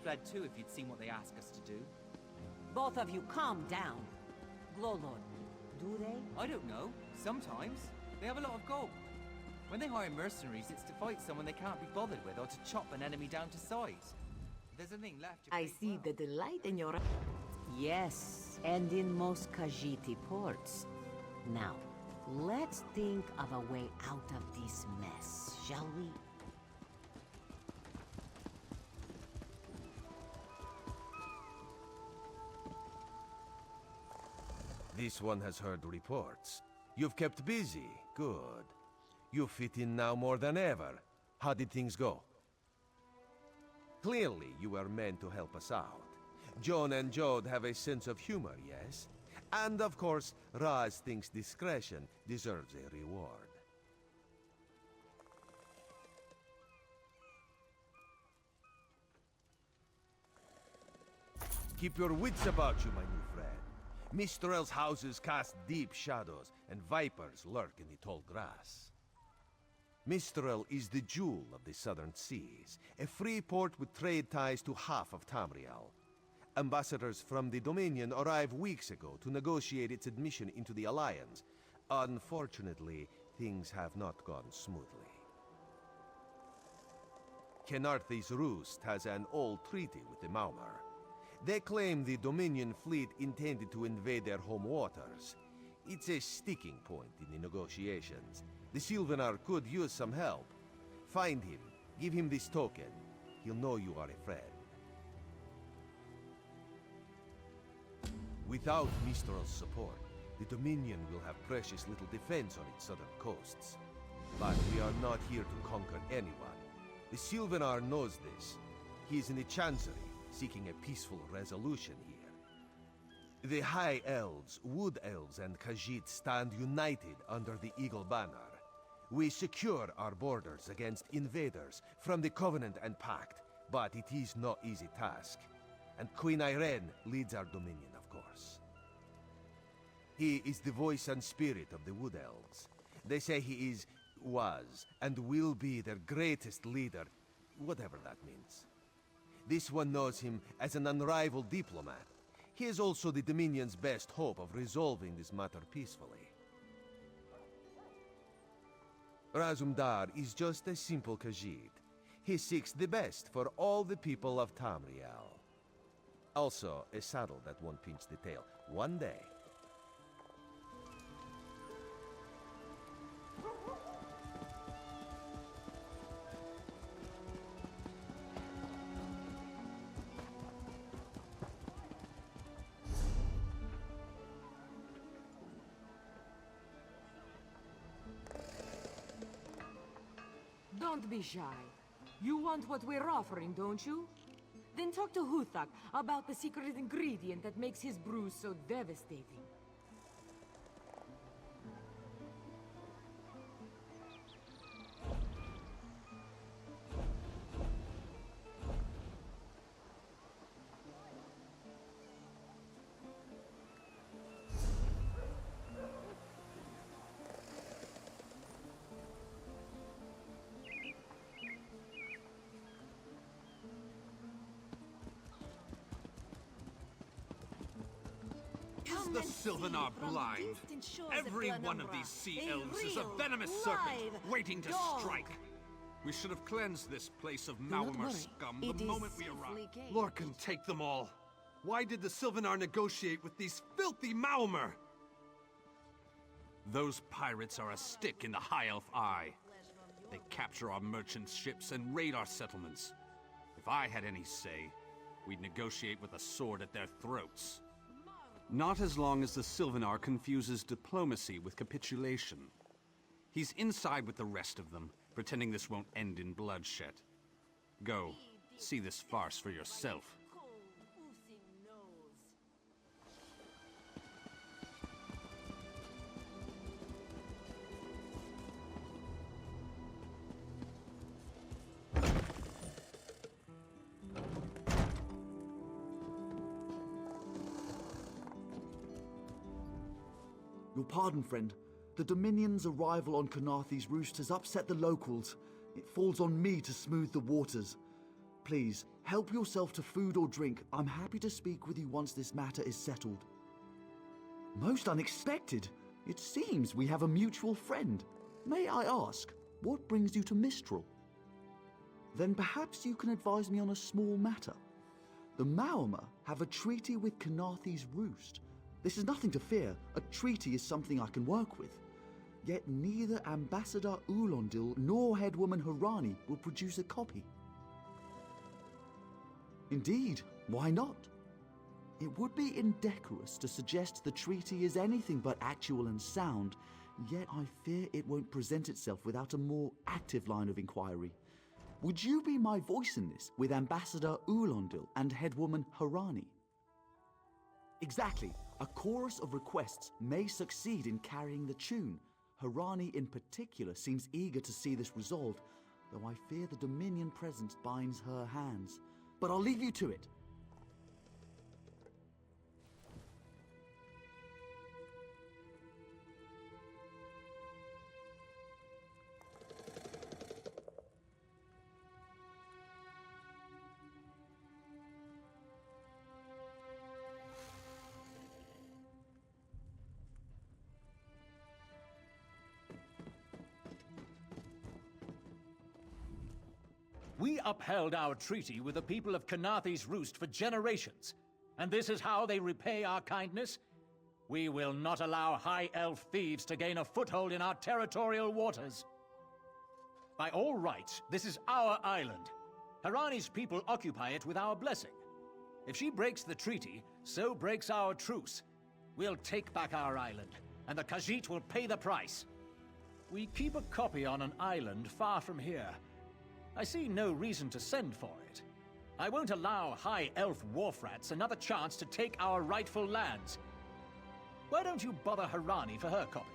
fled too if you'd seen what they ask us to do. Both of you calm down. Glowlord, do they? I don't know. Sometimes. They have a lot of gold. When they hire mercenaries, it's to fight someone they can't be bothered with or to chop an enemy down to size. If there's anything left, you I pay see well. the delight in your... Yes, and in most Khajiiti ports. Now, let's think of a way out of this mess, shall we? This one has heard reports. You've kept busy. Good. You fit in now more than ever. How did things go? Clearly, you were meant to help us out. Joan and Jode have a sense of humor, yes? And of course, Raz thinks discretion deserves a reward. Keep your wits about you, my new friend. Mistral's houses cast deep shadows, and vipers lurk in the tall grass. Mistral is the jewel of the southern seas, a free port with trade ties to half of Tamriel. Ambassadors from the Dominion arrived weeks ago to negotiate its admission into the Alliance. Unfortunately, things have not gone smoothly. Kenarthi's Roost has an old treaty with the Maumar. They claim the Dominion fleet intended to invade their home waters. It's a sticking point in the negotiations. The Sylvanar could use some help. Find him, give him this token. He'll know you are a friend. Without Mistral's support, the Dominion will have precious little defense on its southern coasts. But we are not here to conquer anyone. The Sylvanar knows this. He is in the Chancery, seeking a peaceful resolution here. The High Elves, Wood Elves, and Khajiit stand united under the Eagle Banner. We secure our borders against invaders from the Covenant and Pact, but it is no easy task. And Queen Irene leads our dominion, of course. He is the voice and spirit of the Wood Elves. They say he was, and will be their greatest leader, whatever that means. This one knows him as an unrivaled diplomat. He is also the Dominion's best hope of resolving this matter peacefully. Razumdar is just a simple Khajiit. He seeks the best for all the people of Tamriel. Also, a saddle that won't pinch the tail. One day. Don't be shy. You want what we're offering, don't you? Then talk to Huthak about the secret ingredient that makes his brews so devastating. Is the Sylvanar blind? Every one of these sea elves is a venomous serpent waiting to strike. We should have cleansed this place of Maumar scum the moment we arrived. Lorcan, take them all. Why did the Sylvanar negotiate with these filthy Maumar? Those pirates are a stick in the High Elf eye. They capture our merchant ships and raid our settlements. If I had any say, we'd negotiate with a sword at their throats. Not as long as the Sylvanar confuses diplomacy with capitulation. He's inside with the rest of them, pretending this won't end in bloodshed. Go, see this farce for yourself. Your pardon, friend. The Dominion's arrival on Kenarthi's Roost has upset the locals. It falls on me to smooth the waters. please. Help yourself to food or drink. I'm happy to speak with you once this matter is settled. Most unexpected. It seems we have a mutual friend. May I ask, what brings you to Mistral? Then perhaps you can advise me on a small matter. The Maormer have a treaty with Kanathe's Roost. This is nothing to fear. A treaty is something I can work with. Yet neither Ambassador Ulondil nor Headwoman Harani will produce a copy. Indeed, why not? It would be indecorous to suggest the treaty is anything but actual and sound, yet I fear it won't present itself without a more active line of inquiry. Would you be my voice in this with Ambassador Ulondil and Headwoman Harani? Exactly. A chorus of requests may succeed in carrying the tune. Harani in particular seems eager to see this resolved, though I fear the Dominion presence binds her hands. But I'll leave you to it. We upheld our treaty with the people of Kanathe's Roost for generations, and this is how they repay our kindness? We will not allow High Elf thieves to gain a foothold in our territorial waters. By all rights, this is our island. Harani's people occupy it with our blessing. If she breaks the treaty, so breaks our truce. We'll take back our island, and the Khajiit will pay the price. We keep a copy on an island far from here. I see no reason to send for it. I won't allow High Elf wharf-rats another chance to take our rightful lands. Why don't you bother Harani for her copy?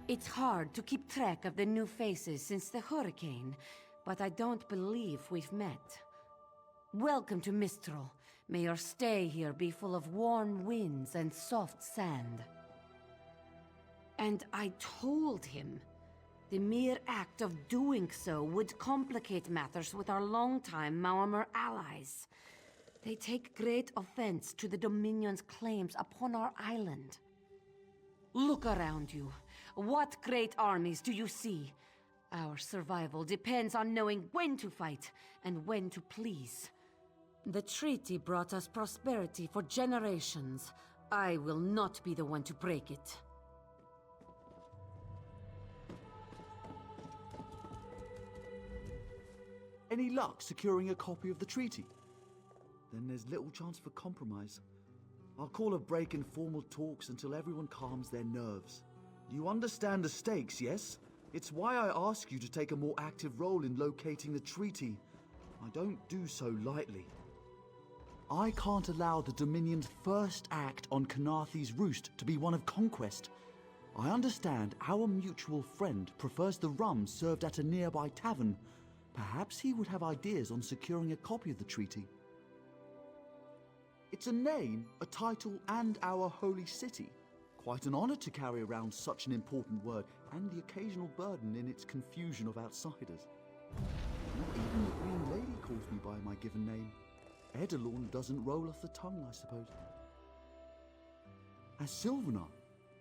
It's hard to keep track of the new faces since the hurricane, but I don't believe we've met. Welcome to Mistral. May your stay here be full of warm winds and soft sand. And I told him, the mere act of doing so would complicate matters with our longtime Maormer allies. They take great offense to the Dominion's claims upon our island. Look around you. What great armies do you see? Our survival depends on knowing when to fight and when to please. The treaty brought us prosperity for generations. I will not be the one to break it. Any luck securing a copy of the treaty? Then there's little chance for compromise. I'll call a break in formal talks until everyone calms their nerves. You understand the stakes, yes? It's why I ask you to take a more active role in locating the treaty. I don't do so lightly. I can't allow the Dominion's first act on Kanathe's Roost to be one of conquest. I understand our mutual friend prefers the rum served at a nearby tavern. Perhaps he would have ideas on securing a copy of the treaty. It's a name, a title, and our holy city. Quite an honor to carry around such an important word, and the occasional burden in its confusion of outsiders. Not even the Green Lady calls me by my given name. Edelorn doesn't roll off the tongue, I suppose. As Sylvanar,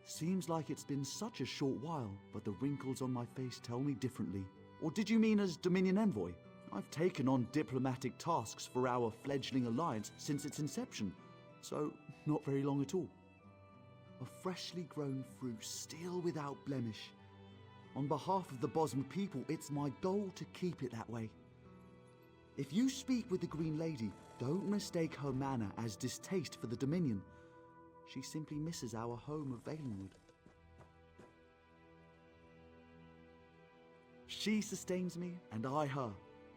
seems like it's been such a short while, but the wrinkles on my face tell me differently. Or did you mean as Dominion Envoy? I've taken on diplomatic tasks for our fledgling alliance since its inception, so not very long at all. A freshly grown fruit, still without blemish. On behalf of the Bosmer people, it's my goal to keep it that way. If you speak with the Green Lady, don't mistake her manner as distaste for the Dominion. She simply misses our home of Valenwood. She sustains me, and I her.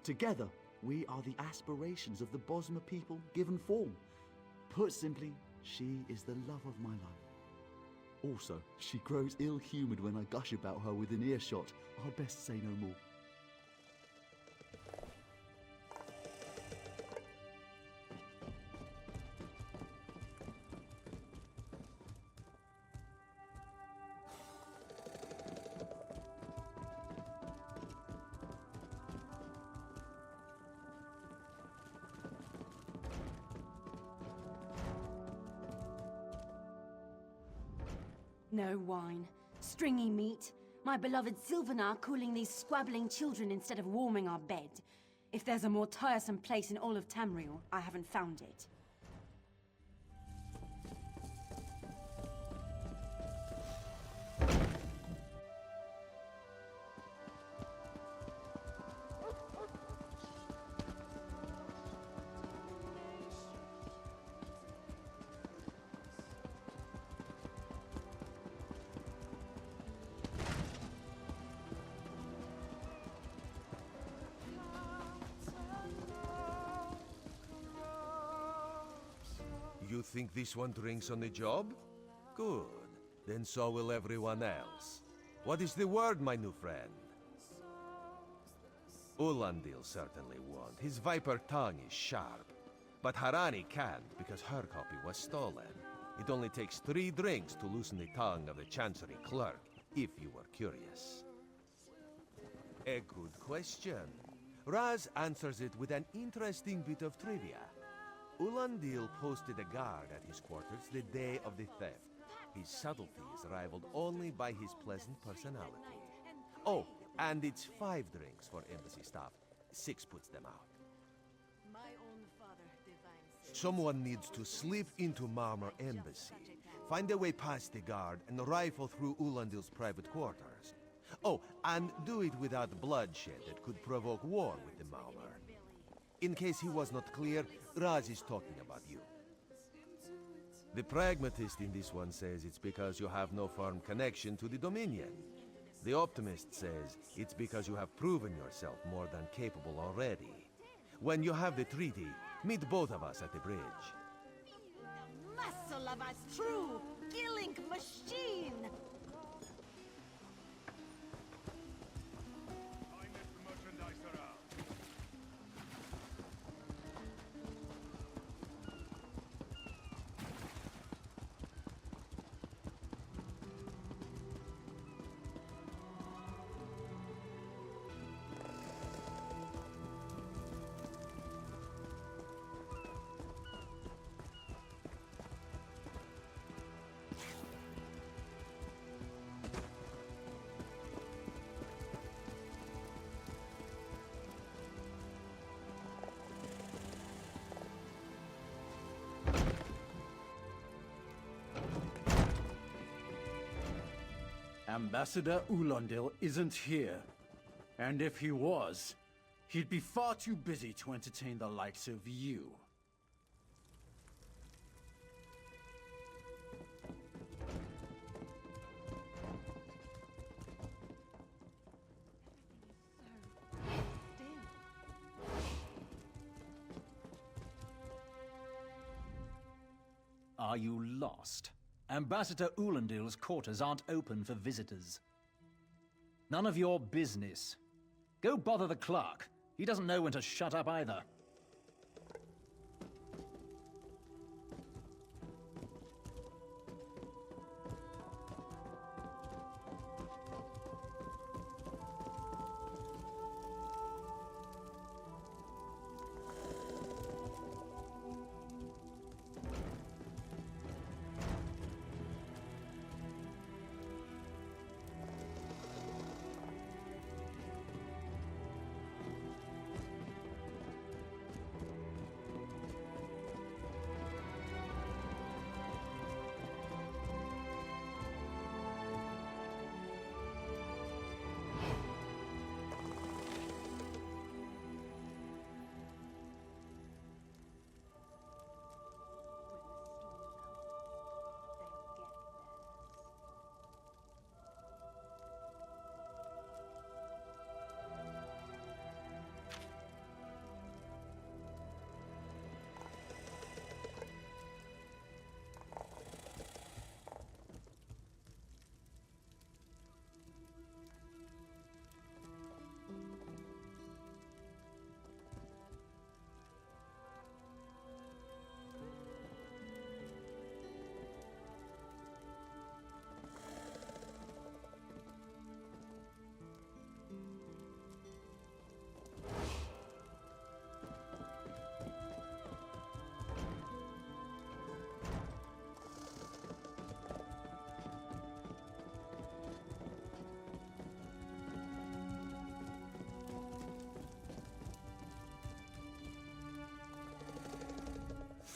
Together, we are the aspirations of the Bosmer people given form. Put simply, she is the love of my life. Also, she grows ill-humoured when I gush about her within earshot. I'd best say no more. No wine. Stringy meat. My beloved Sylvanar cooling these squabbling children instead of warming our bed. If there's a more tiresome place in all of Tamriel, I haven't found it. You think this one drinks on the job? Good. Then so will everyone else. What is the word, my new friend? Ulandil certainly won't. His viper tongue is sharp. But Harani can't, because her copy was stolen. It only takes 3 drinks to loosen the tongue of the Chancery clerk, if you were curious. A good question. Raz answers it with an interesting bit of trivia. Ulandil posted a guard at his quarters the day of the theft. His subtleties rivaled only by his pleasant personality. Oh, and it's 5 drinks for embassy staff. 6 puts them out. Someone needs to slip into Marmor Embassy, find a way past the guard, and rifle through Ulandil's private quarters. Oh, and do it without bloodshed that could provoke war with the Marmor. In case he was not clear, Raz is talking about you. The pragmatist in this one says it's because you have no firm connection to the Dominion. The optimist says it's because you have proven yourself more than capable already. When you have the treaty, meet both of us at the bridge. Muscle of us true killing machine! Ambassador Ulandil isn't here. And if he was, he'd be far too busy to entertain the likes of you. Are you lost? Ambassador Ulandil's quarters aren't open for visitors. None of your business. Go bother the clerk. He doesn't know when to shut up either.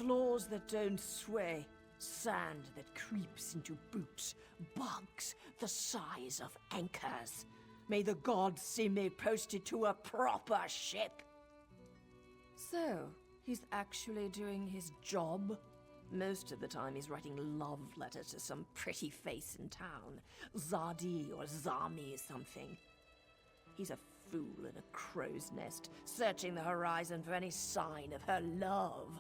floors that don't sway, sand that creeps into boots, bugs the size of anchors. May the gods see me posted to a proper ship. So, he's actually doing his job? Most of the time he's writing love letters to some pretty face in town. Zadi or Zami something. He's a fool in a crow's nest, searching the horizon for any sign of her love.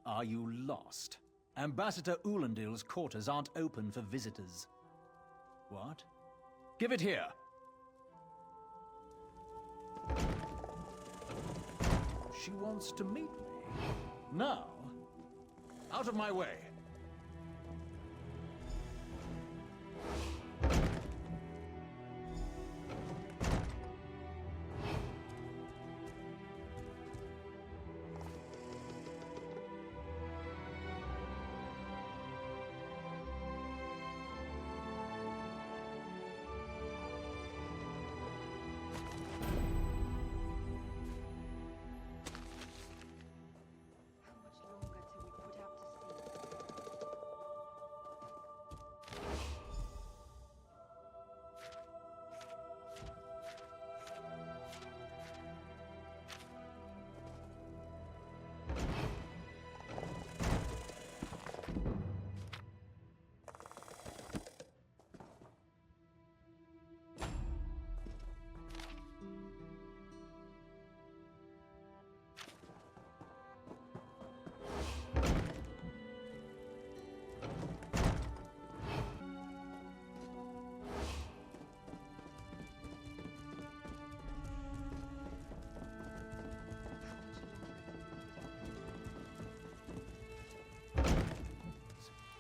Are you lost? Ambassador Ulandil's quarters aren't open for visitors. What? Give it here! She wants to meet me. Now? Out of my way!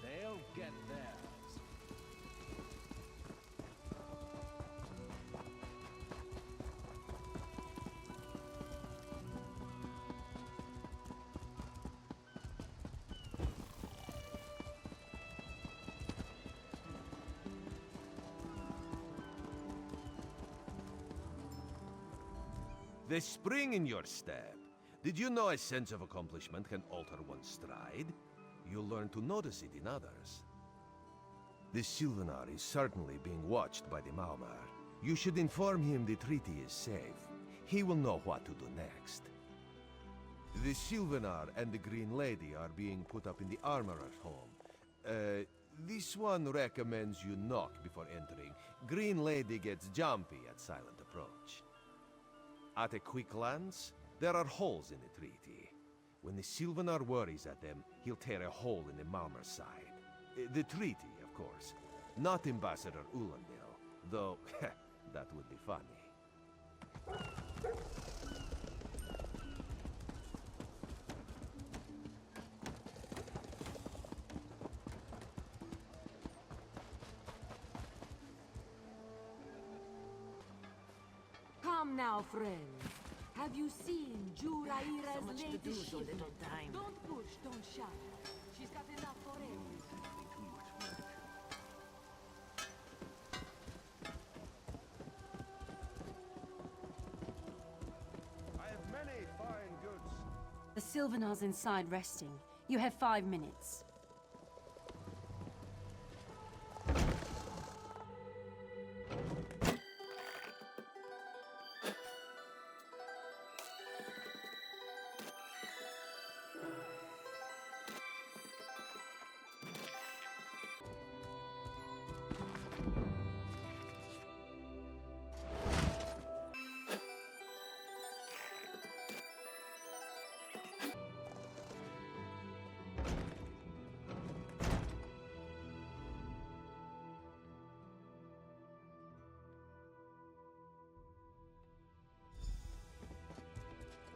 They'll get theirs. The spring in your step. Did you know a sense of accomplishment can alter one's stride? You'll learn to notice it in others. The Sylvanar is certainly being watched by the Maumar. You should inform him the treaty is safe. He will know what to do next. The Sylvanar and the Green Lady are being put up in the Armorer's home. This one recommends you knock before entering. Green Lady gets jumpy at silent approach. At a quick glance, there are holes in the treaty. When the Sylvanar worries at them, he'll tear a hole in the Malmer's side. The treaty, of course. Not Ambassador Ulandil, though that would be funny. Come now, friends. Have you seen Juraira's So much to latest do, so shipment? little time. Don't push, don't shout. She's got enough for everyone. I have many fine goods. The Sylvanar's inside resting. You have 5 minutes.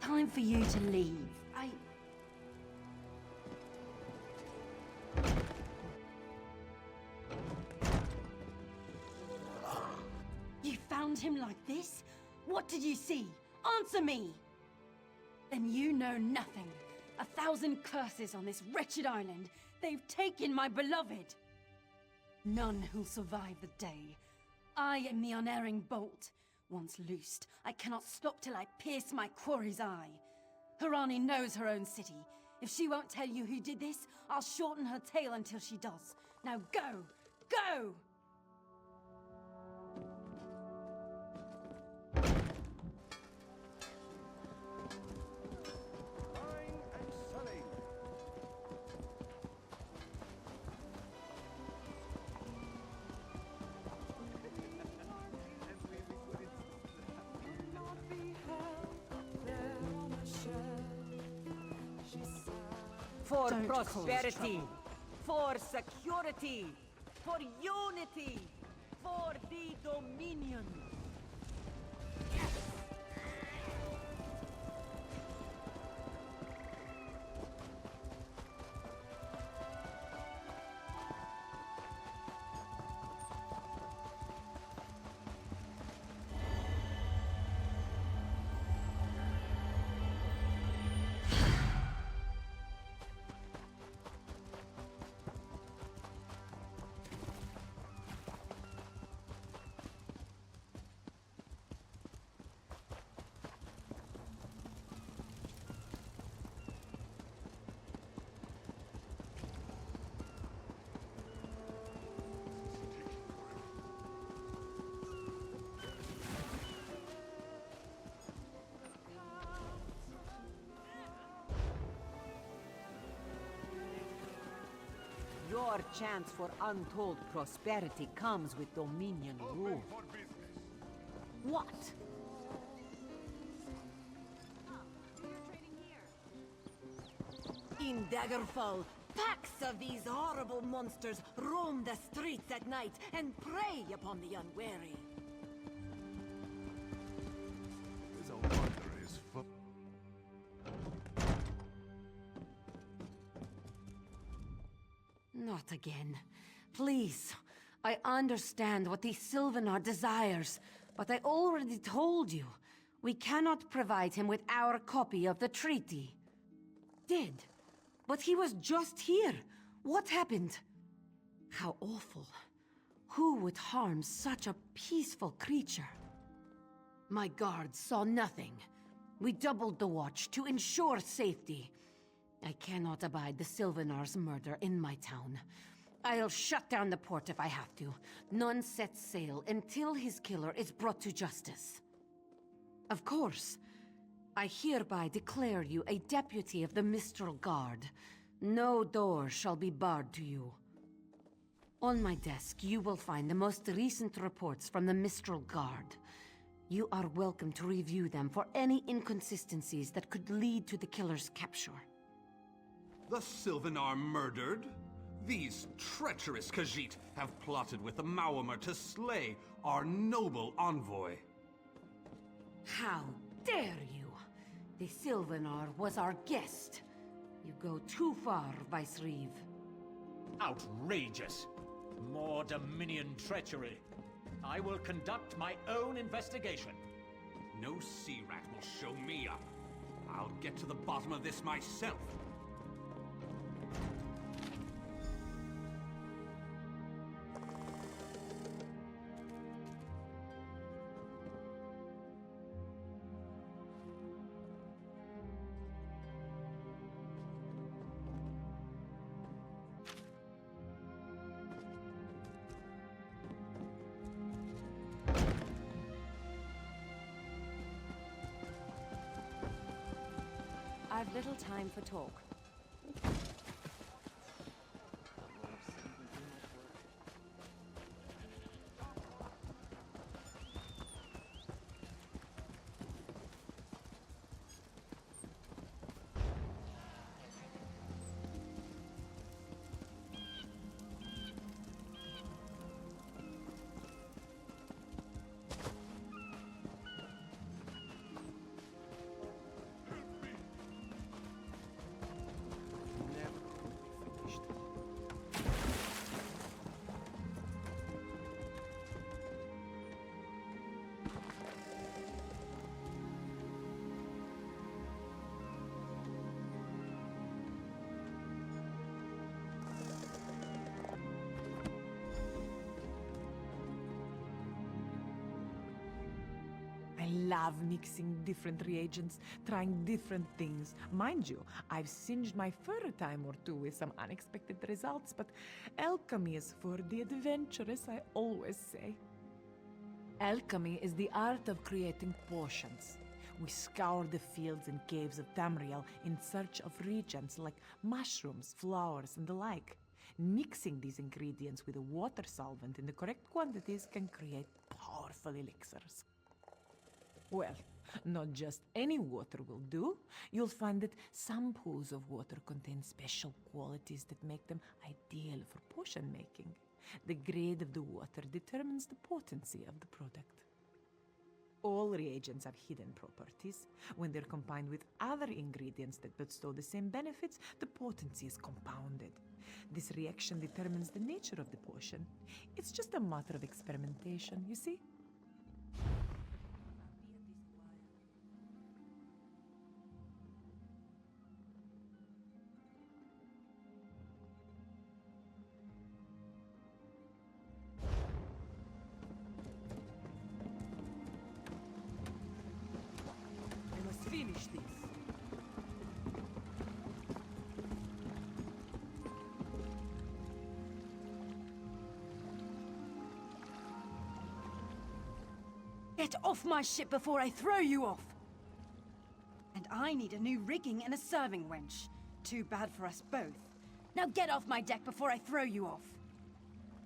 Time for you to leave. bound him like this? What did you see? Answer me! Then you know nothing. 1,000 curses on this wretched island. They've taken my beloved. None who'll survive the day. I am the unerring bolt. Once loosed, I cannot stop till I pierce my quarry's eye. Harani knows her own city. If she won't tell you who did this, I'll shorten her tale until she does. Now go! Go! For Don't cause prosperity, trouble. for security, for unity, for the Dominion. Your chance for untold prosperity comes with Dominion rule. What? In Daggerfall, packs of these horrible monsters roam the streets at night and prey upon the unwary. There's a wonder his foot. Not again. Please. I understand what the Sylvanar desires, but I already told you. We cannot provide him with our copy of the treaty. Did. But he was just here. What happened? How awful. Who would harm such a peaceful creature? My guards saw nothing. We doubled the watch to ensure safety. I cannot abide the Sylvanar's murder in my town. I'll shut down the port if I have to. None sets sail until his killer is brought to justice. Of course. I hereby declare you a deputy of the Mistral Guard. No door shall be barred to you. On my desk, you will find the most recent reports from the Mistral Guard. You are welcome to review them for any inconsistencies that could lead to the killer's capture. The Sylvanar murdered? These treacherous Khajiit have plotted with the Maormer to slay our noble envoy. How dare you! The Sylvanar was our guest. You go too far, Vice-Reeve. Outrageous! More Dominion treachery. I will conduct my own investigation. No sea rat will show me up. I'll get to the bottom of this myself. I've little time for talk. love mixing different reagents, trying different things. Mind you, I've singed my fur a time or two with some unexpected results, but alchemy is for the adventurous, I always say. Alchemy is the art of creating potions. We scour the fields and caves of Tamriel in search of reagents like mushrooms, flowers, and the like. Mixing these ingredients with a water solvent in the correct quantities can create powerful elixirs. Well, not just any water will do. You'll find that some pools of water contain special qualities that make them ideal for potion making. The grade of the water determines the potency of the product. All reagents have hidden properties. When they're combined with other ingredients that bestow the same benefits, the potency is compounded. This reaction determines the nature of the potion. It's just a matter of experimentation, you see? I must finish this. Get off my ship before I throw you off! And I need a new rigging and a serving wench. Too bad for us both. Now get off my deck before I throw you off!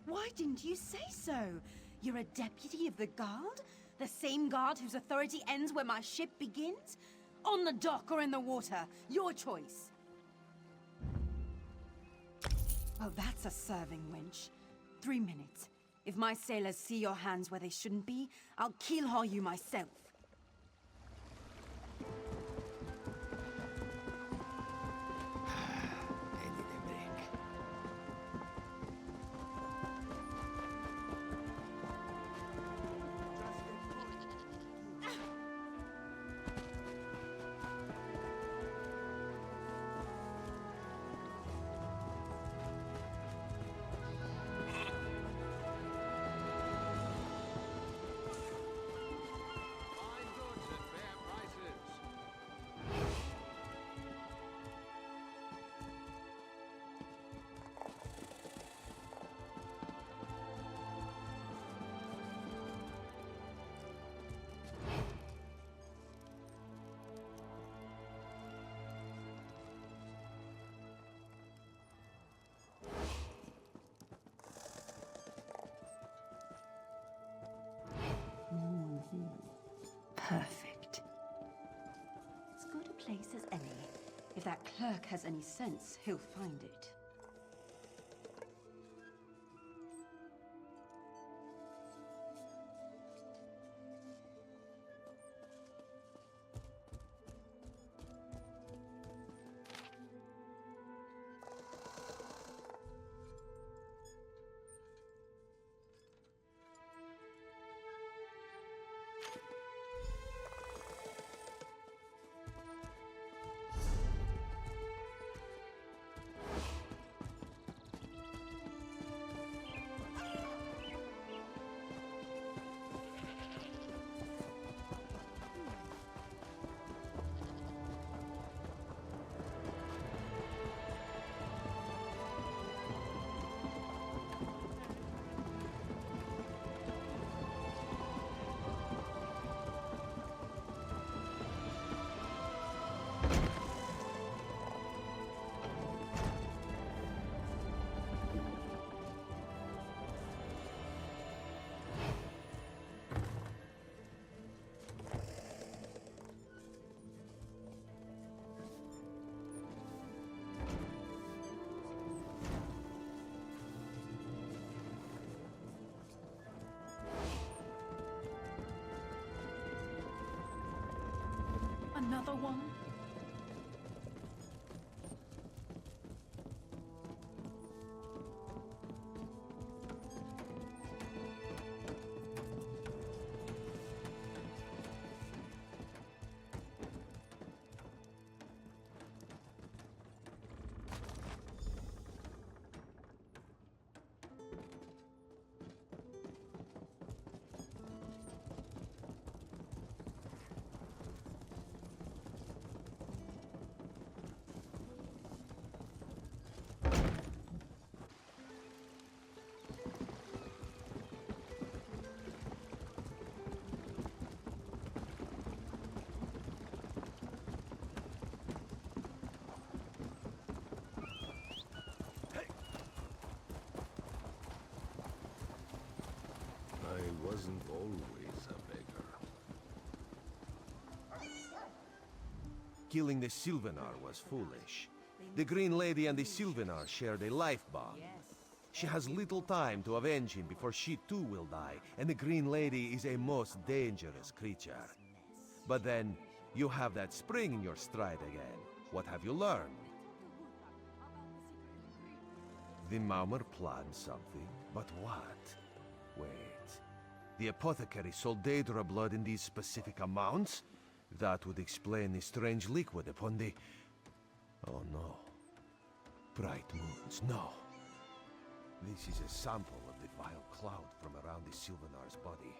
Why didn't you say so? You're a deputy of the guard? The same guard whose authority ends where my ship begins? On the dock or in the water, your choice. Oh, that's a serving wench. 3 minutes. If my sailors see your hands where they shouldn't be, I'll keelhaul you myself. Perfect. As good a place as any. If that clerk has any sense, he'll find it. Another one? isn't always a beggar. Killing the Sylvanar was foolish. The Green Lady and the Sylvanar shared a life bond. She has little time to avenge him before she too will die, and the Green Lady is a most dangerous creature. But then, you have that spring in your stride again. What have you learned? The Maumar planned something, but what? Wait. The apothecary sold Daedra blood in these specific amounts? That would explain the strange liquid upon the... Oh no. Bright moons, no. This is a sample of the vile cloud from around the Sylvanar's body.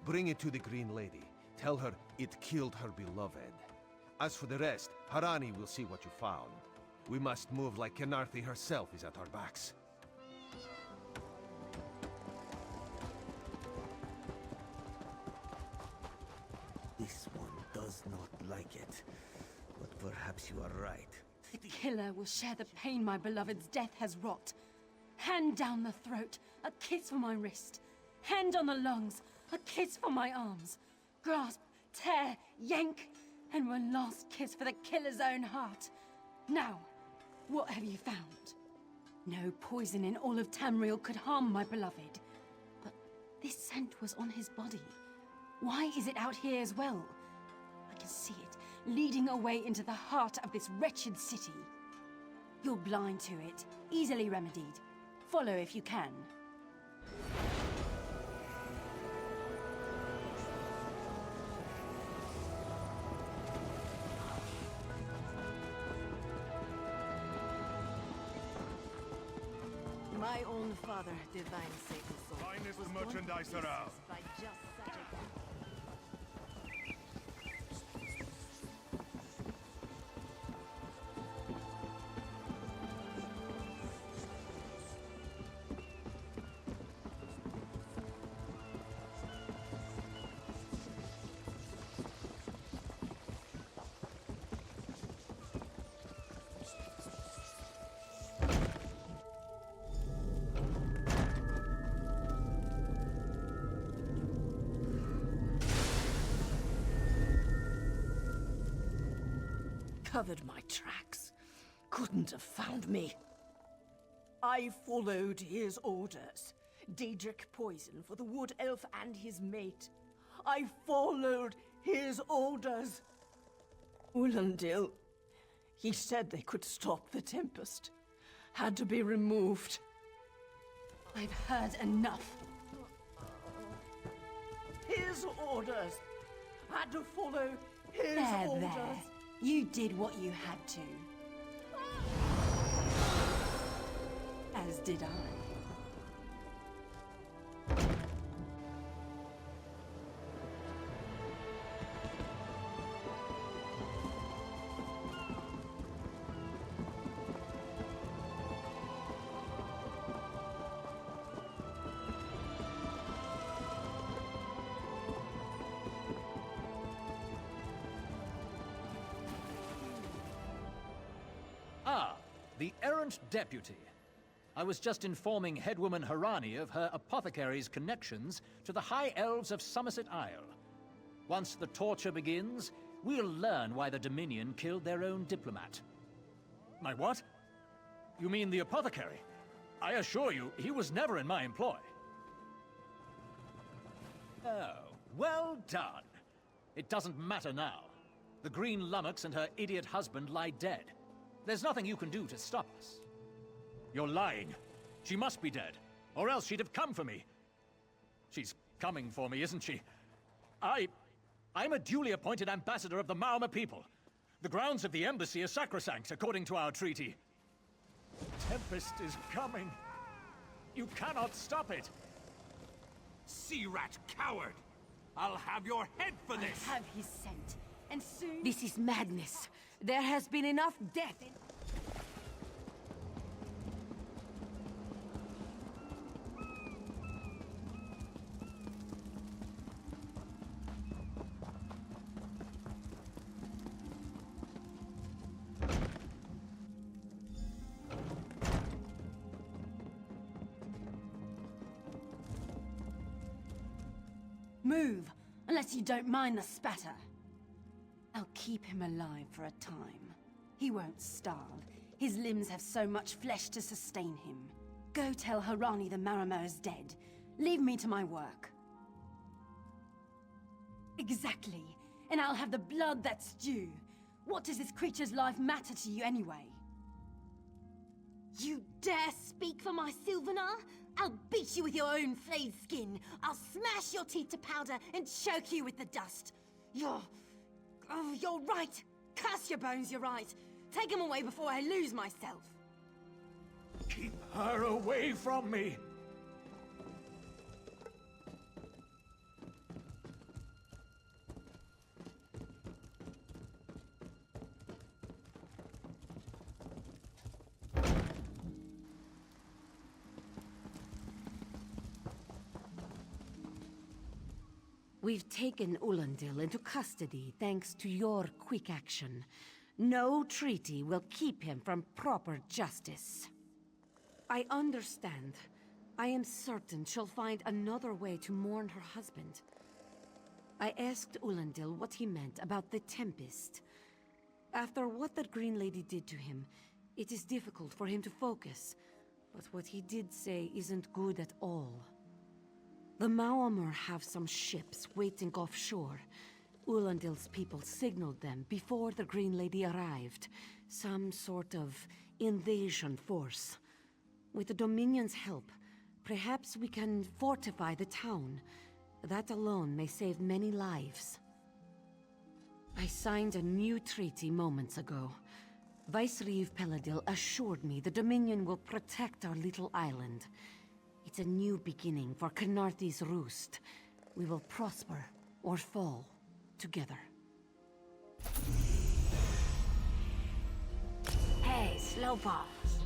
Bring it to the Green Lady. Tell her it killed her beloved. As for the rest, Harani will see what you found. We must move like Kenarthi herself is at our backs. This one does not like it. But perhaps you are right. The killer will share the pain my beloved's death has wrought. Hand down the throat, a kiss for my wrist. Hand on the lungs, a kiss for my arms. Grasp, tear, yank, and one last kiss for the killer's own heart. Now, what have you found? No poison in all of Tamriel could harm my beloved. But this scent was on his body. Why is it out here as well? I can see it, leading away into the heart of this wretched city. You're blind to it, easily remedied. Follow if you can. My own father, divine Satan soul. Finest was merchandise born to around. pieces by just such a... Covered my tracks. Couldn't have found me. I followed his orders. Daedric poison for the wood elf and his mate. I followed his orders. Ulandil, he said they could stop the Tempest. Had to be removed. I've heard enough. His orders. Had to follow his There, orders. there. You did what you had to. As did I. Ah, the errant deputy. I was just informing Headwoman Harani of her apothecary's connections to the High Elves of Somerset Isle. Once the torture begins, we'll learn why the Dominion killed their own diplomat. My what? You mean the apothecary? I assure you, he was never in my employ. Oh, well done. It doesn't matter now. The Green Lummox and her idiot husband lie dead. There's nothing you can do to stop us. You're lying. She must be dead, or else she'd have come for me. She's coming for me, isn't she? I'm a duly appointed ambassador of the Mauma people. The grounds of the embassy are sacrosanct, according to our treaty. The Tempest is coming. You cannot stop it. Sea rat coward! I'll have your head for this! I have his scent, and soon... This is madness. There has been enough death in... Move, unless you don't mind the spatter. I'll keep him alive for a time. He won't starve. His limbs have so much flesh to sustain him. Go tell Harani the Marama is dead. Leave me to my work. Exactly. And I'll have the blood that's due. What does this creature's life matter to you anyway? You dare speak for my Sylvanar? I'll beat you with your own flayed skin. I'll smash your teeth to powder and choke you with the dust. You're right. Curse your bones, you're right. Take him away before I lose myself. Keep her away from me! We've taken Ulandil into custody thanks to your quick action. No treaty will keep him from proper justice. I understand. I am certain she'll find another way to mourn her husband. I asked Ulandil what he meant about the Tempest. After what that Green Lady did to him, it is difficult for him to focus. But what he did say isn't good at all. The Maomr have some ships waiting offshore. Ulandil's people signaled them before the Green Lady arrived. Some sort of invasion force. With the Dominion's help, perhaps we can fortify the town. That alone may save many lives. I signed a new treaty moments ago. Vicereeve Peladil assured me the Dominion will protect our little island. It's a new beginning for Khenarthi's Roost. We will prosper or fall together. Hey, Slowpaws.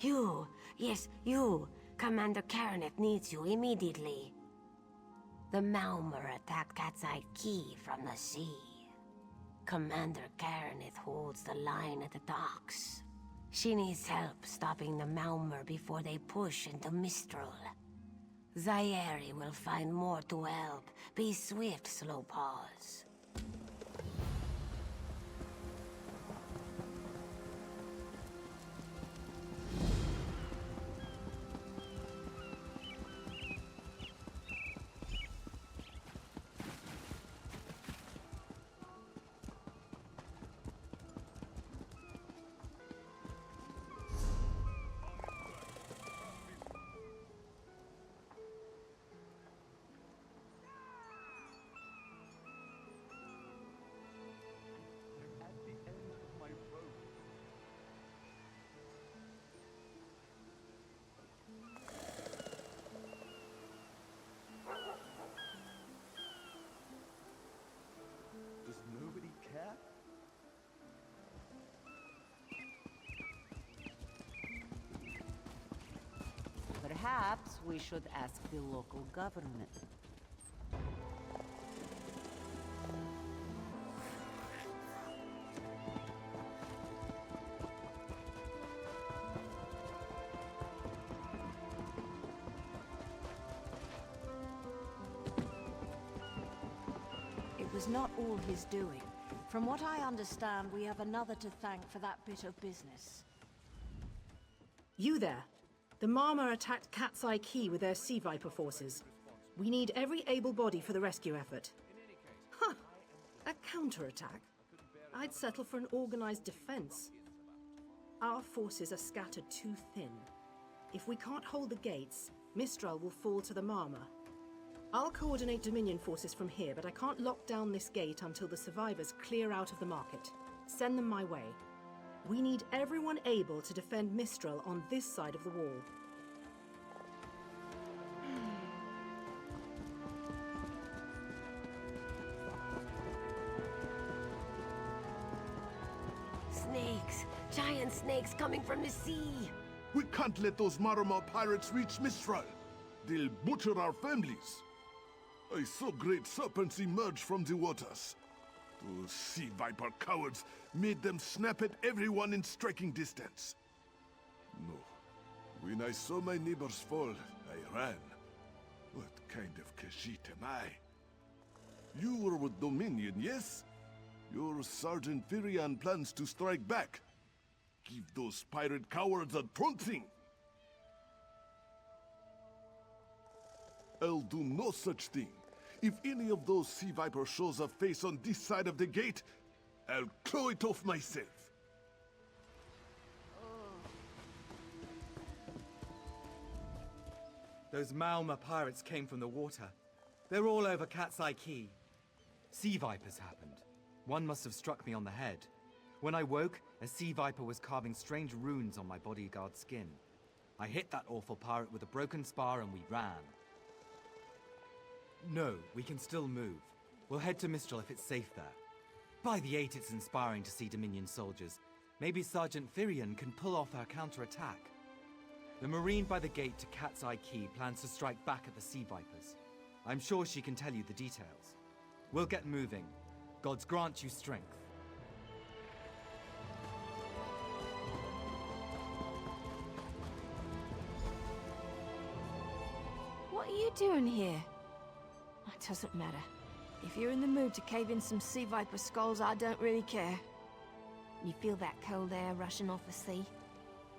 You, yes, you. Commander Karaneth needs you immediately. The Maomr attacked Cat's Eye Key from the sea. Commander Karaneth holds the line at the docks. She needs help stopping the Maomr before they push into Mistral. Zairi will find more to help. Be swift, Slowpaws. Does nobody care? Perhaps we should ask the local government. It was not all his doing. From what I understand, we have another to thank for that bit of business. You there. The Marmor attacked Cat's Eye Key with their Sea Viper forces. We need every able body for the rescue effort. Huh! A counterattack? I'd settle for an organized defense. Our forces are scattered too thin. If we can't hold the gates, Mistral will fall to the Marma. I'll coordinate Dominion forces from here, but I can't lock down this gate until the survivors clear out of the market. Send them my way. We need everyone able to defend Mistral on this side of the wall. Snakes! Giant snakes coming from the sea! We can't let those Marama pirates reach Mistral. They'll butcher our families. I saw great serpents emerge from the waters. Those sea viper cowards made them snap at everyone in striking distance. No. When I saw my neighbors fall, I ran. What kind of Khajiit am I? You were with Dominion, yes? Your Sergeant Firian plans to strike back. Give those pirate cowards a trouncing! I'll do no such thing. If any of those sea vipers shows a face on this side of the gate, I'll claw it off myself. Those Malma pirates came from the water. They're all over Cat's Eye Key. Sea vipers happened. One must have struck me on the head. When I woke, a sea viper was carving strange runes on my bodyguard's skin. I hit that awful pirate with a broken spar and we ran. No, we can still move. We'll head to Mistral if it's safe there. By the 8, it's inspiring to see Dominion soldiers. Maybe Sergeant Firian can pull off our counterattack. The Marine by the gate to Cat's Eye Key plans to strike back at the Sea Vipers. I'm sure she can tell you the details. We'll get moving. Gods grant you strength. What are you doing here? It doesn't matter. If you're in the mood to cave in some sea viper skulls, I don't really care. You feel that cold air rushing off the sea?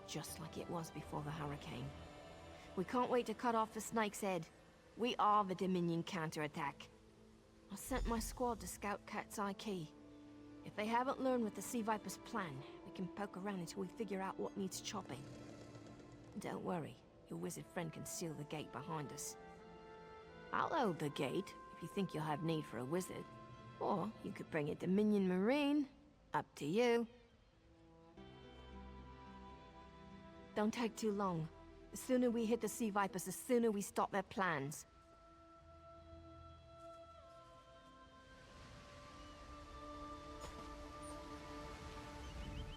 Just like it was before the hurricane. We can't wait to cut off the snake's head. We are the Dominion counterattack. I sent my squad to scout Cat's Eye Key. If they haven't learned what the Sea Viper's plan, we can poke around until we figure out what needs chopping. Don't worry, your wizard friend can seal the gate behind us. I'll hold the gate if you think you'll have need for a wizard. Or you could bring a Dominion Marine. Up to you. Don't take too long. The sooner we hit the Sea Vipers, the sooner we stop their plans.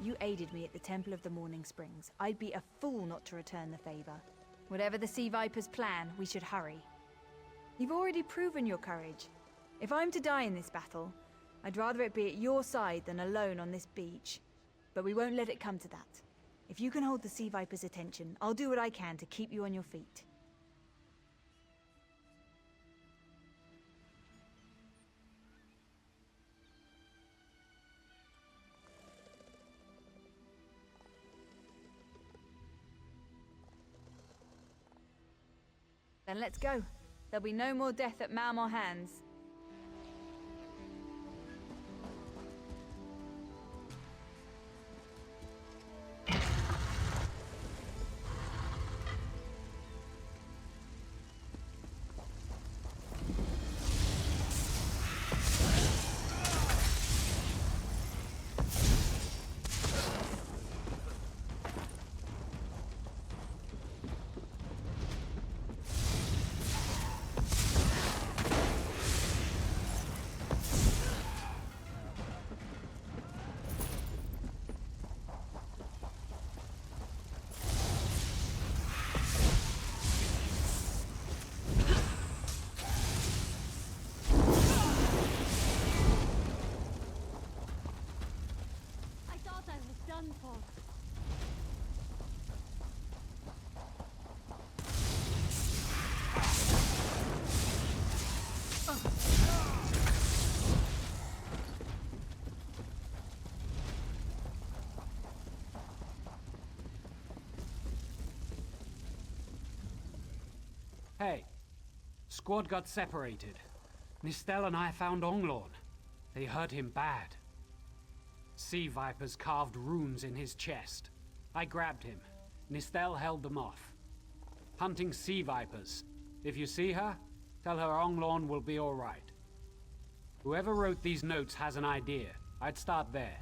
You aided me at the Temple of the Morning Springs. I'd be a fool not to return the favor. Whatever the Sea Viper's plan, we should hurry. You've already proven your courage. If I'm to die in this battle, I'd rather it be at your side than alone on this beach. But we won't let it come to that. If you can hold the Sea Viper's attention, I'll do what I can to keep you on your feet. Then let's go. There'll be no more death at Malmor hands. Hey, Squad got separated. Nistel and I found Onglorn. They hurt him bad. Sea vipers carved runes in his chest. I grabbed him. Nistel held them off. Hunting sea vipers. If you see her, tell her Onglorn will be all right. Whoever wrote these notes has an idea. I'd start there.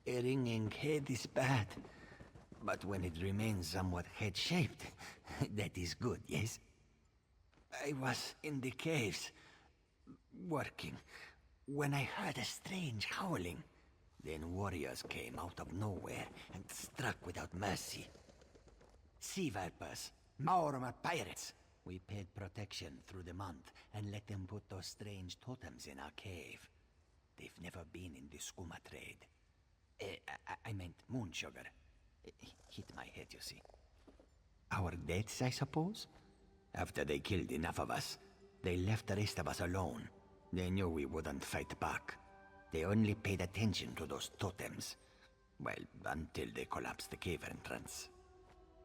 A ringing head is bad, but when it remains somewhat head-shaped, that is good, yes? I was in the caves, working, when I heard a strange howling. Then warriors came out of nowhere and struck without mercy. Sea vipers, Maormer pirates. We paid protection through the month and let them put those strange totems in our cave. They've never been in the skooma trade. I meant moon sugar. Hit my head, you see. Our deaths, I suppose? After they killed enough of us, They left the rest of us alone. They knew we wouldn't fight back. They only paid attention to those totems. Well, until they collapsed the cave entrance.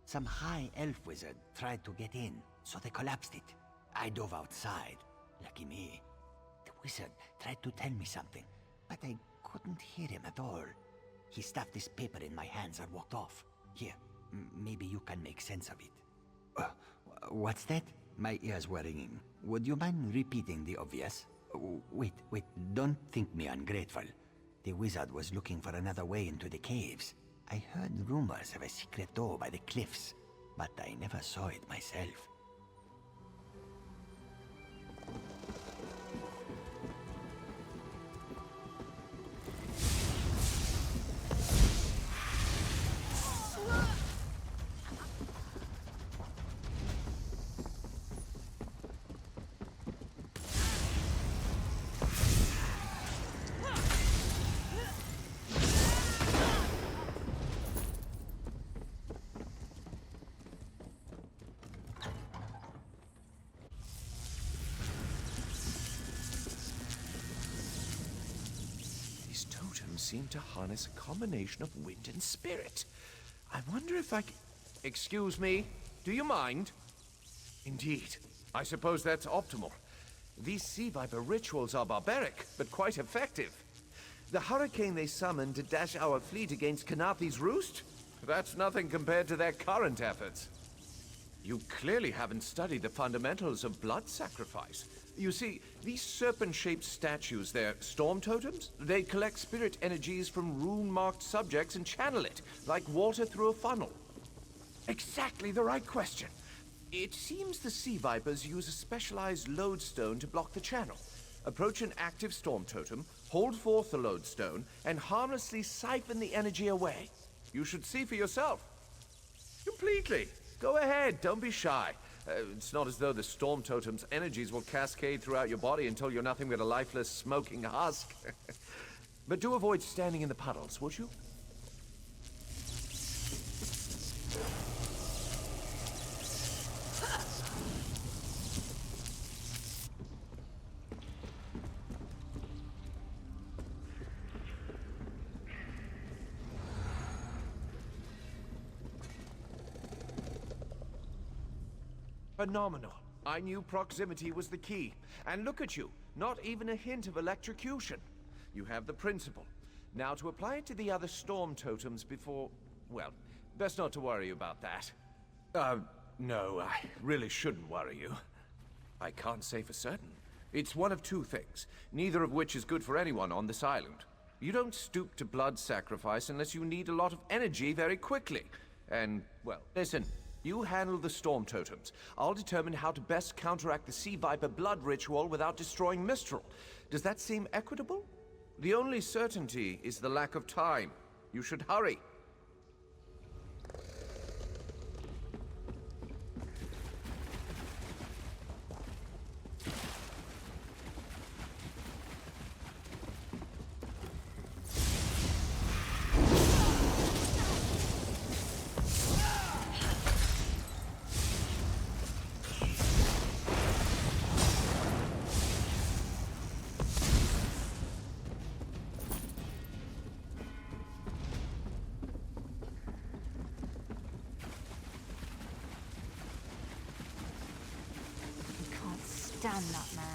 Some high elf wizard tried to get in, so they collapsed it. I dove outside. Lucky me. The wizard tried to tell me something, but I couldn't hear him at all. He stuffed this paper in my hands and walked off. Here, maybe you can make sense of it. What's that? My ears were ringing. Would you mind repeating the obvious? Wait, don't think me ungrateful. The wizard was looking for another way into the caves. I heard rumors of a secret door by the cliffs, but I never saw it myself. Seem to harness a combination of wind and spirit. I wonder if I can... Excuse me, do you mind? Indeed, I suppose that's optimal. These sea viper rituals are barbaric, but quite effective. The hurricane they summoned to dash our fleet against Kanathi's roost? That's nothing compared to their current efforts. You clearly haven't studied the fundamentals of blood sacrifice. You see, these serpent-shaped statues, they're storm totems. They collect spirit energies from rune-marked subjects and channel it, like water through a funnel. Exactly the right question. It seems the sea vipers use a specialized lodestone to block the channel. Approach an active storm totem, hold forth the lodestone, and harmlessly siphon the energy away. You should see for yourself. Completely. Go ahead, don't be shy. It's not as though the storm totem's energies will cascade throughout your body until you're nothing but a lifeless, smoking husk. But do avoid standing in the puddles, would you? Phenomenal. I knew proximity was the key. And look at you, not even a hint of electrocution. You have the principle. Now to apply it to the other storm totems before... well, best not to worry about that. No, I really shouldn't worry you. I can't say for certain. It's one of two things, neither of which is good for anyone on this island. You don't stoop to blood sacrifice unless you need a lot of energy very quickly. And, well, listen. You handle the storm totems. I'll determine how to best counteract the Sea Viper blood ritual without destroying Mistral. Does that seem equitable? The only certainty is the lack of time. You should hurry. Damn that man.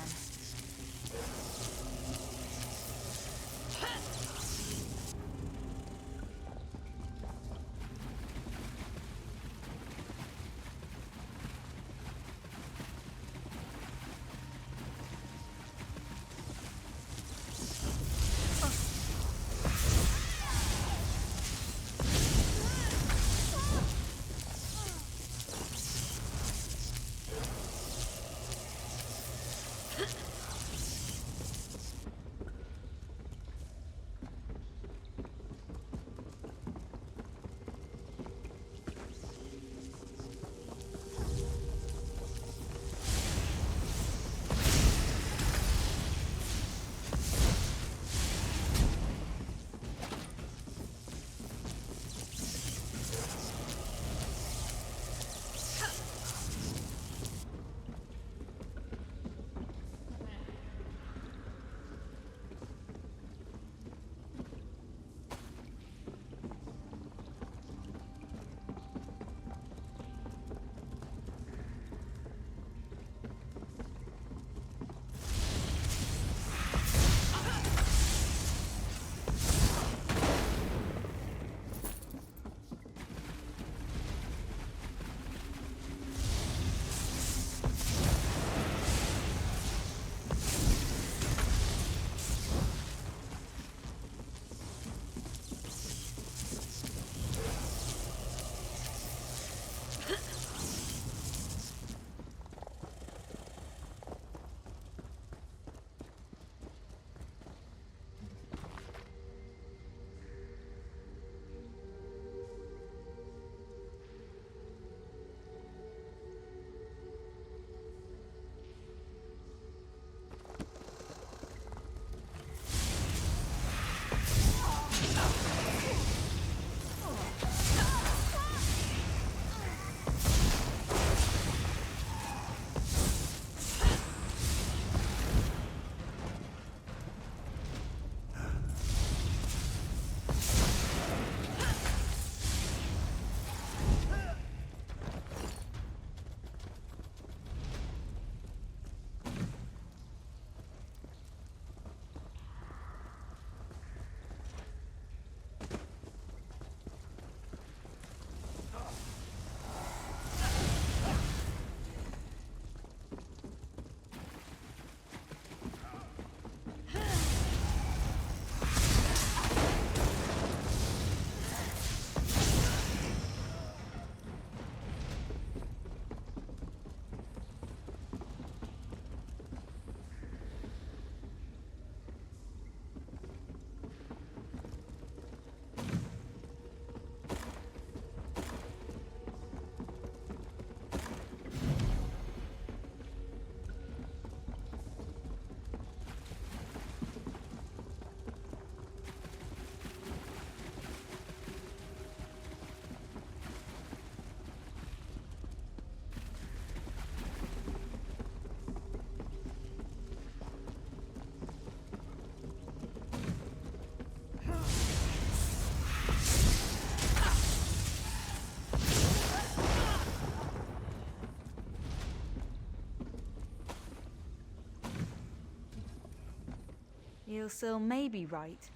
Ilsil may be right.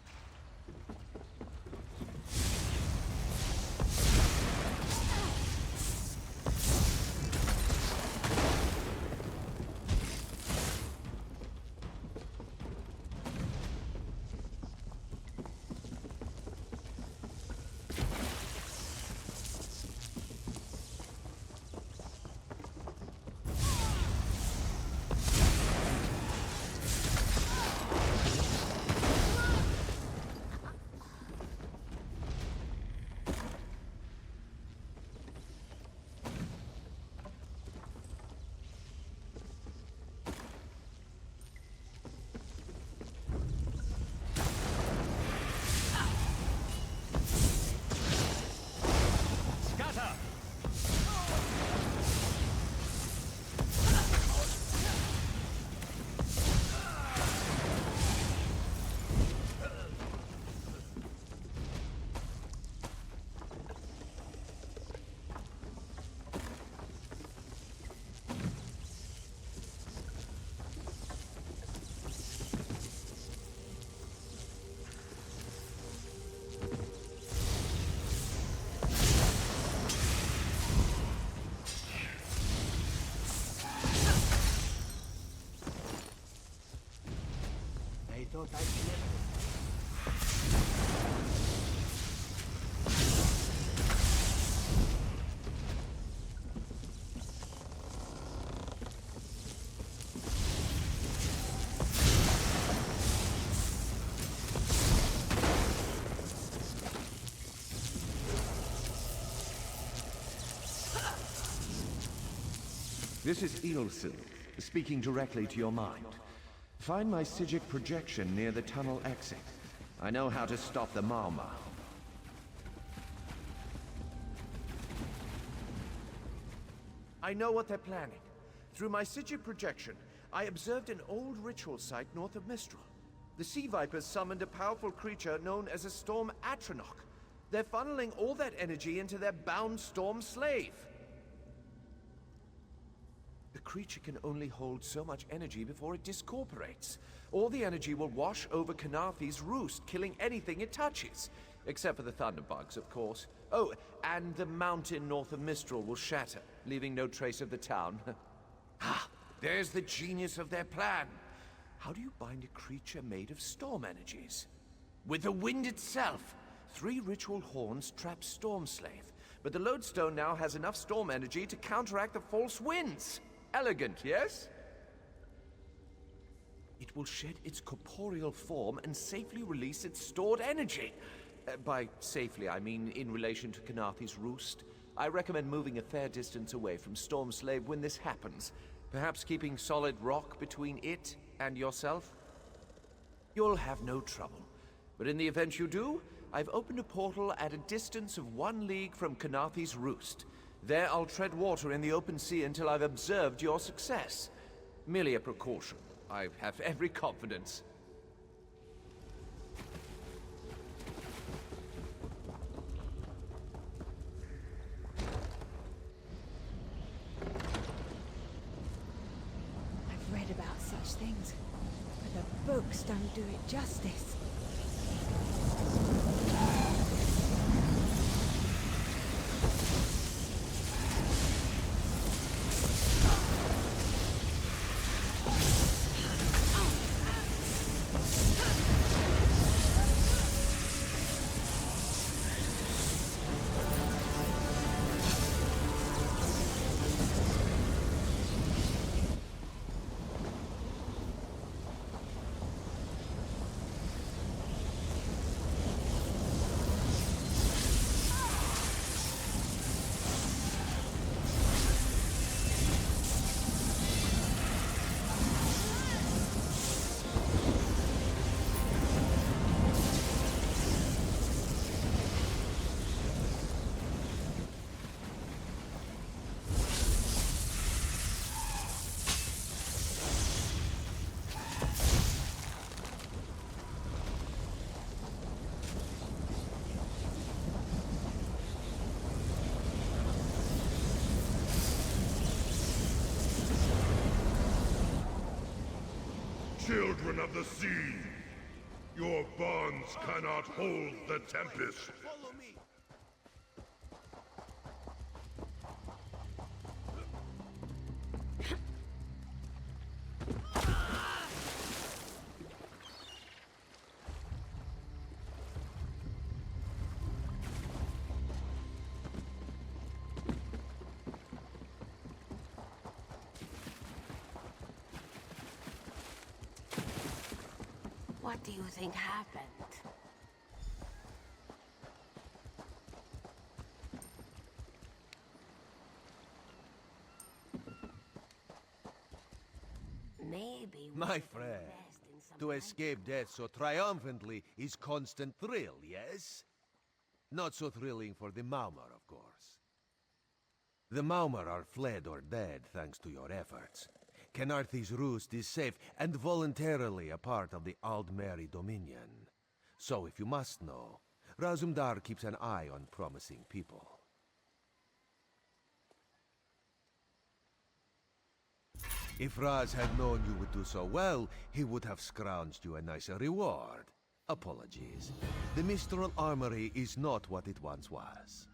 This is Ilsil, speaking directly to your mind. Find my Psijic projection near the tunnel exit. I know how to stop the Malma. I know what they're planning. Through my Psijic projection, I observed an old ritual site north of Mistral. The Sea Vipers summoned a powerful creature known as a Storm Atronach. They're funneling all that energy into their bound Storm Slave. The creature can only hold so much energy before it discorporates. All the energy will wash over Kanathi's roost, killing anything it touches. Except for the thunderbugs, of course. Oh, and the mountain north of Mistral will shatter, leaving no trace of the town. Ah, there's the genius of their plan. How do you bind a creature made of storm energies? With the wind itself. 3 ritual horns trap Storm Slave, but the lodestone now has enough storm energy to counteract the false winds. Elegant, yes? It will shed its corporeal form and safely release its stored energy. By safely, I mean in relation to Kanathi's roost. I recommend moving a fair distance away from Storm Slave when this happens. Perhaps keeping solid rock between it and yourself? You'll have no trouble. But in the event you do, I've opened a portal at a distance of 1 league from Kanathi's roost. There I'll tread water in the open sea until I've observed your success. Merely a precaution. I have every confidence. I've read about such things, but the books don't do it justice. Children of the sea, Your bonds cannot hold the Tempest. What do you think happened? Maybe we My should friend, invest in some to escape death so triumphantly is constant thrill, yes? Not so thrilling for the Maumar, of course. The Maumar are fled or dead thanks to your efforts. Kenarthi's roost is safe and voluntarily a part of the Aldmeri Dominion. So if you must know, Razumdar keeps an eye on promising people. If Raz had known you would do so well, he would have scrounged you a nicer reward. Apologies. The Mistral Armory is not what it once was.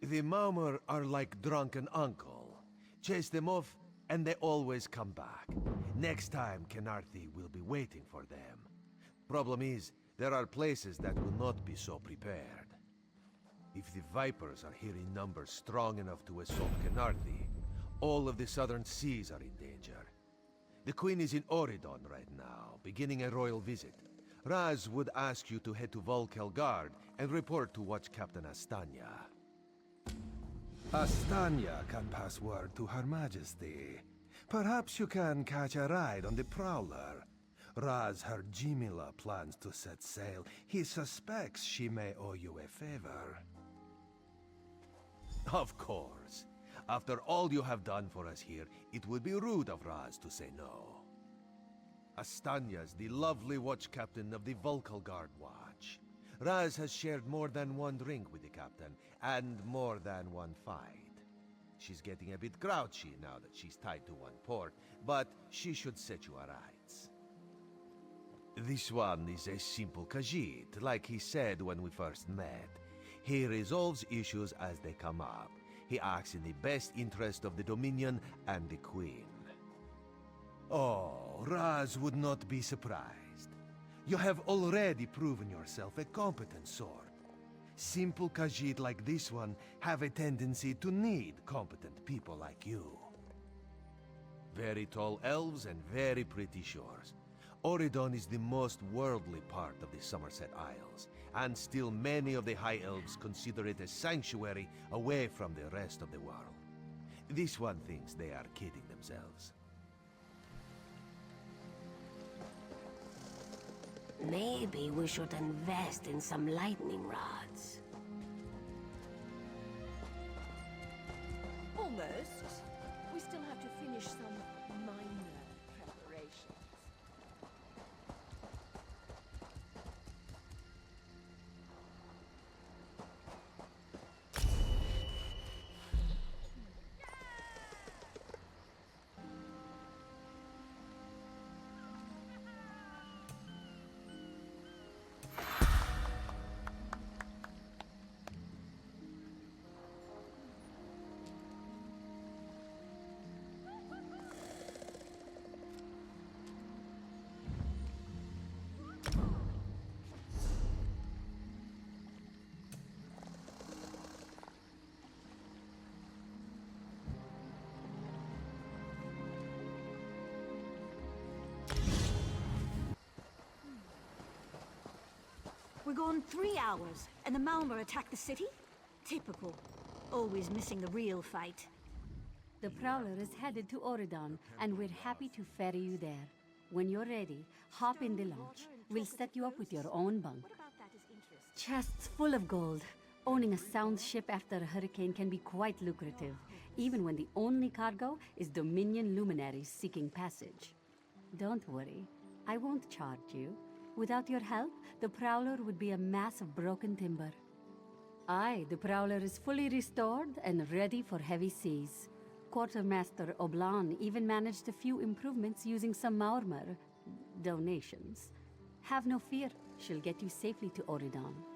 The Maumar are like drunken uncle. Chase them off, and they always come back. Next time, Kenarthi will be waiting for them. Problem is, there are places that will not be so prepared. If the Vipers are here in numbers strong enough to assault Kenarthi, all of the southern seas are in danger. The Queen is in Oridon right now, beginning a royal visit. Raz would ask you to head to Volkelgard and report to Watch Captain Astanya. Astanya can pass word to Her Majesty. Perhaps you can catch a ride on the Prowler. Raz Her Jimila plans to set sail. He suspects she may owe you a favor. Of course. After all you have done for us here, it would be rude of Raz to say no. Astanya's the lovely watch captain of the Volkelgard Watch. Raz has shared more than one drink with the captain, and more than one fight. She's getting a bit grouchy now that she's tied to one port, but she should set you aright. This one is a simple Khajiit, like he said when we first met. He resolves issues as they come up. He acts in the best interest of the Dominion and the Queen. Oh, Raz would not be surprised. You have already proven yourself a competent sword. Simple Khajiit like this one have a tendency to need competent people like you. Very tall elves and very pretty shores. Oridon is the most worldly part of the Somerset Isles, and still many of the High Elves consider it a sanctuary away from the rest of the world. This one thinks they are kidding themselves. Maybe we should invest in some lightning rods. Almost. We still have to finish some minor preparations. We're gone 3 hours, and the Malmer attacked the city? Typical. Always missing the real fight. The Prowler is headed to Oridon, and we're happy to ferry you there. When you're ready, hop in the launch. We'll set you up with your own bunk. Chests full of gold. Owning a sound ship after a hurricane can be quite lucrative, even when the only cargo is Dominion luminaries seeking passage. Don't worry, I won't charge you. Without your help, the Prowler would be a mass of broken timber. Aye, the Prowler is fully restored and ready for heavy seas. Quartermaster Oblan even managed a few improvements using some Maurmer donations. Have no fear. She'll get you safely to Oridon.